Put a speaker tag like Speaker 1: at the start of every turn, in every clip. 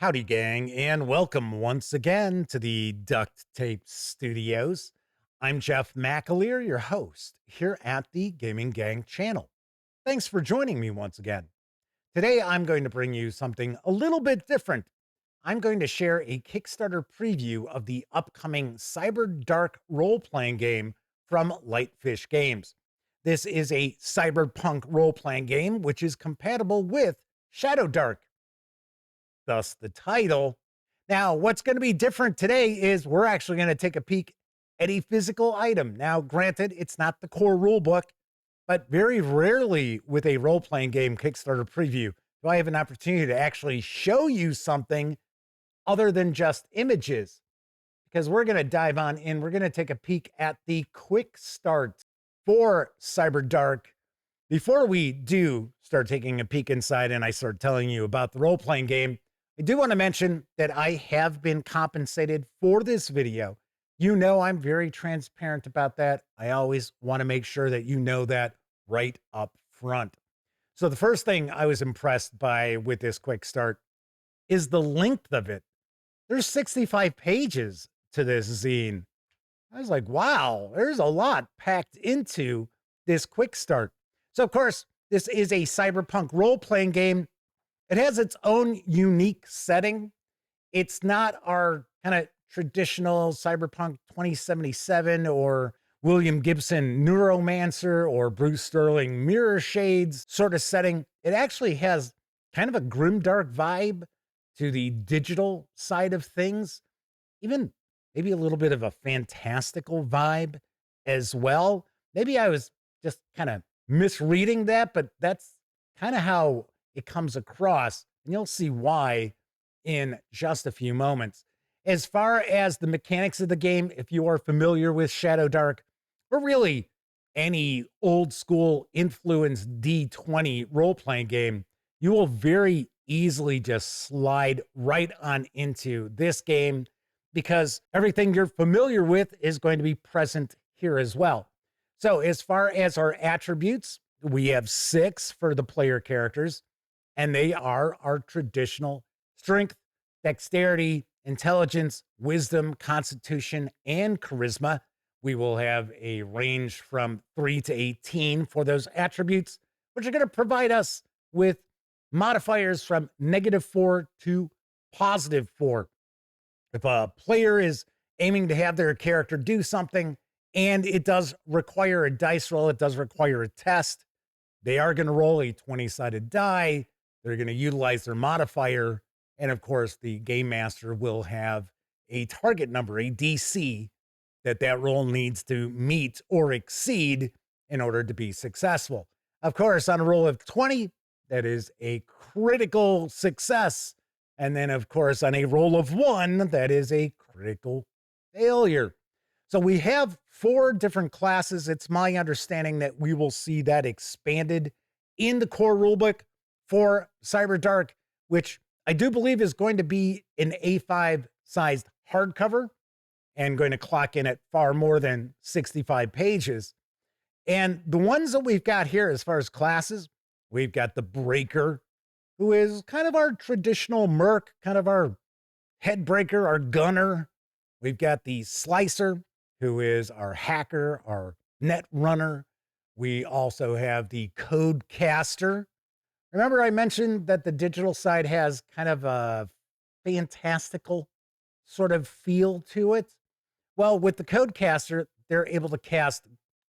Speaker 1: Howdy, gang, and welcome once again to the Duct Tape Studios. I'm Jeff McAleer, your host here at the Gaming Gang channel. Thanks for joining me once again. Today, I'm going to bring you something a little bit different. I'm going to share a Kickstarter preview of the upcoming Cyberdark role-playing game from Lightfish Games. This is a cyberpunk role-playing game which is compatible with Shadowdark, thus the title. Now, what's going to be different today is we're actually going to take a peek at a physical item. Now, granted, it's not the core rule book, but very rarely with a role-playing game Kickstarter preview do I have an opportunity to actually show you something other than just images, because we're going to dive on in. We're going to take a peek at the quick start for Cyberdark. Before we do start taking a peek inside and I start telling you about the role-playing game, I do want to mention that I have been compensated for this video. You know, I'm very transparent about that. I always want to make sure that you know that right up front. So the first thing I was impressed by with this quick start is the length of it. There's 65 pages to this zine. I was like, wow, there's a lot packed into this quick start. So of course, this is a cyberpunk role-playing game. It has its own unique setting. It's not our kind of traditional Cyberpunk 2077 or William Gibson Neuromancer or Bruce Sterling Mirror Shades sort of setting. It actually has kind of a grimdark vibe to the digital side of things, even maybe a little bit of a fantastical vibe as well. Maybe I was just kind of misreading that, but that's kind of how it comes across, and you'll see why in just a few moments. As far as the mechanics of the game, if you are familiar with Shadowdark, or really any old school influenced D20 role-playing game, you will very easily just slide right on into this game because everything you're familiar with is going to be present here as well. So as far as our attributes, we have 6 for the player characters, and they are our traditional strength, dexterity, intelligence, wisdom, constitution, and charisma. We will have a range from 3 to 18 for those attributes, which are going to provide us with modifiers from -4 to +4. If a player is aiming to have their character do something, and it does require a dice roll, it does require a test, they are going to roll a 20-sided die. They're going to utilize their modifier. And of course, the game master will have a target number, a DC, that roll needs to meet or exceed in order to be successful. Of course, on a roll of 20, that is a critical success. And then, of course, on a roll of 1, that is a critical failure. So we have 4 different classes. It's my understanding that we will see that expanded in the core rulebook for Cyberdark, which I do believe is going to be an A5 sized hardcover and going to clock in at far more than 65 pages. And the ones that we've got here as far as classes, we've got the Breaker, who is kind of our traditional merc, kind of our head breaker, our gunner. We've got the Slicer, who is our hacker, our net runner. We also have the Codecaster. Remember I mentioned that the digital side has kind of a fantastical sort of feel to it? Well, with the Codecaster, they're able to cast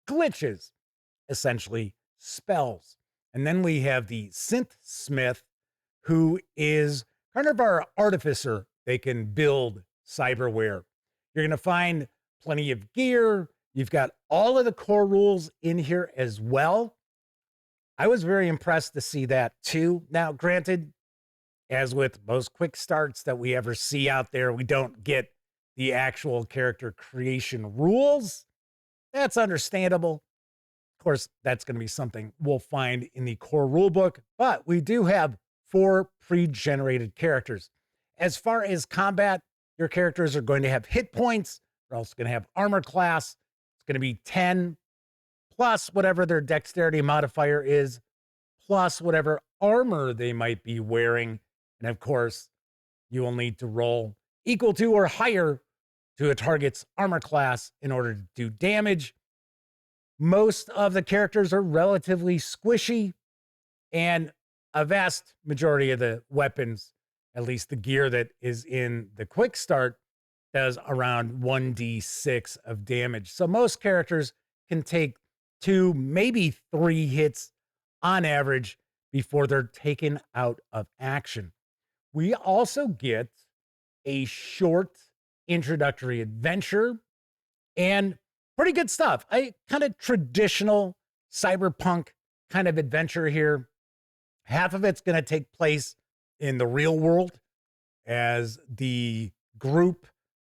Speaker 1: glitches, essentially spells. And then we have the Synthsmith, who is kind of our artificer. They can build cyberware. You're going to find plenty of gear. You've got all of the core rules in here as well. I was very impressed to see that too. Now, granted, as with most quick starts that we ever see out there, we don't get the actual character creation rules. That's understandable. Of course, that's going to be something we'll find in the core rulebook, but we do have 4 pre-generated characters. As far as combat, your characters are going to have hit points. They're also going to have armor class. It's going to be 10 plus whatever their dexterity modifier is, plus whatever armor they might be wearing. And of course, You will need to roll equal to or higher to a target's armor class in order to do damage. Most of the characters are relatively squishy, and a vast majority of the weapons, at least the gear that is in the quick start, does around 1d6 of damage. So most characters can take 2, maybe 3 hits on average before they're taken out of action. We also get a short introductory adventure and pretty good stuff. A kind of traditional cyberpunk kind of adventure here. Half of it's going to take place in the real world as the group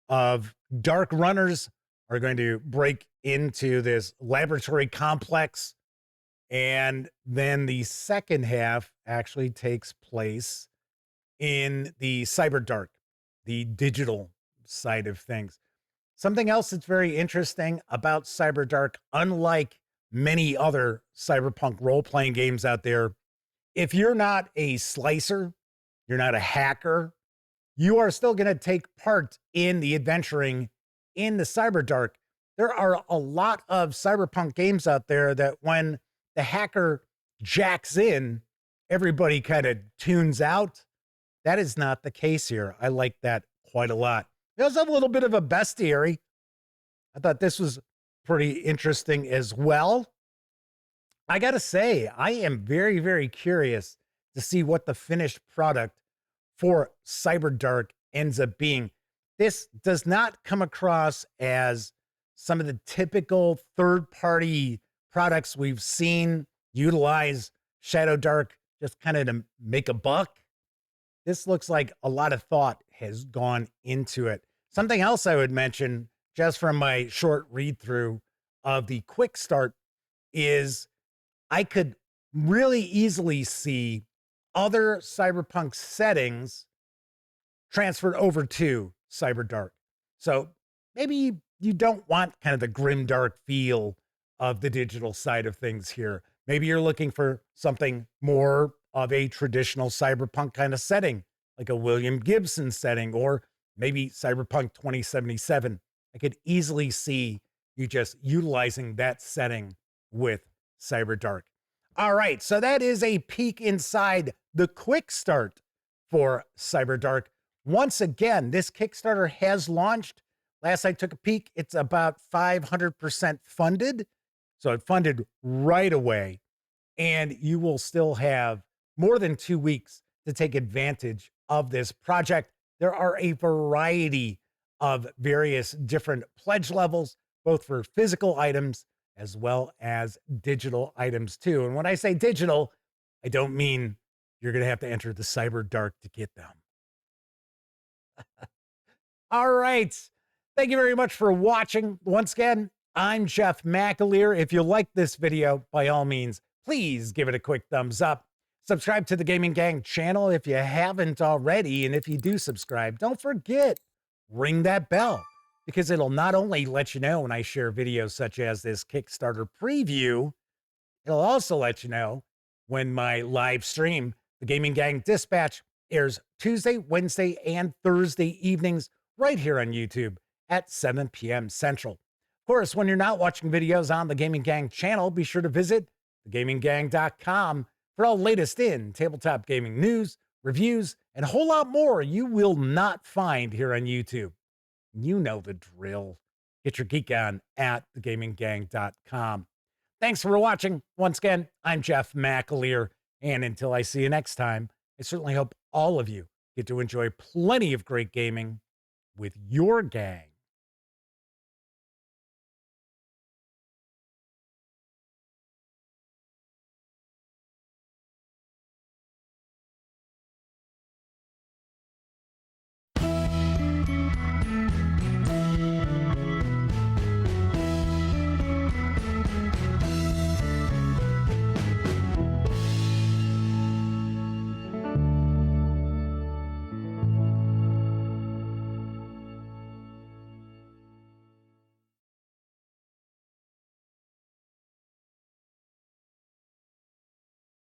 Speaker 1: of dark runners are going to break into this laboratory complex. And then the second half actually takes place in the Cyberdark, the digital side of things. Something else that's very interesting about Cyberdark, unlike many other cyberpunk role-playing games out there, if you're not a slicer, you're not a hacker, you are still going to take part in the adventuring in the Cyberdark. There are a lot of cyberpunk games out there that when the hacker jacks in, everybody kind of tunes out. That is not the case here. I like that quite a lot. It does have a little bit of a bestiary. I thought this was pretty interesting as well. I got to say, I am very, very curious to see what the finished product for Cyberdark ends up being. This does not come across as some of the typical third-party products we've seen utilize Shadowdark just kind of to make a buck. This looks like a lot of thought has gone into it. Something else I would mention, just from my short read-through of the quick start, is I could really easily see other cyberpunk settings transferred over to Cyberdark. So maybe you don't want kind of the grimdark feel of the digital side of things here. Maybe you're looking for something more of a traditional cyberpunk kind of setting, like a William Gibson setting, or maybe Cyberpunk 2077. I could easily see you just utilizing that setting with Cyberdark. All right, so that is a peek inside the quick start for Cyberdark. Once again, this Kickstarter has launched. Last I took a peek, it's about 500% funded. So it funded right away. And you will still have more than 2 weeks to take advantage of this project. There are a variety of various different pledge levels, both for physical items as well as digital items too. And when I say digital, I don't mean you're going to have to enter the Cyberdark to get them. All right. Thank you very much for watching. Once again, I'm Jeff McAleer. If you like this video, by all means, please give it a quick thumbs up. Subscribe to the Gaming Gang channel if you haven't already. And if you do subscribe, don't forget, ring that bell, because it'll not only let you know when I share videos such as this Kickstarter preview, it'll also let you know when my live stream, the Gaming Gang Dispatch, airs Tuesday, Wednesday, and Thursday evenings right here on YouTube at 7 p.m. Central. Of course, when you're not watching videos on the Gaming Gang channel, be sure to visit thegaminggang.com for all latest in tabletop gaming news, reviews, and a whole lot more you will not find here on YouTube. You know the drill. Get your geek on at thegaminggang.com. Thanks for watching. Once again, I'm Jeff McAleer, and until I see you next time, I certainly hope all of you get to enjoy plenty of great gaming with your gang.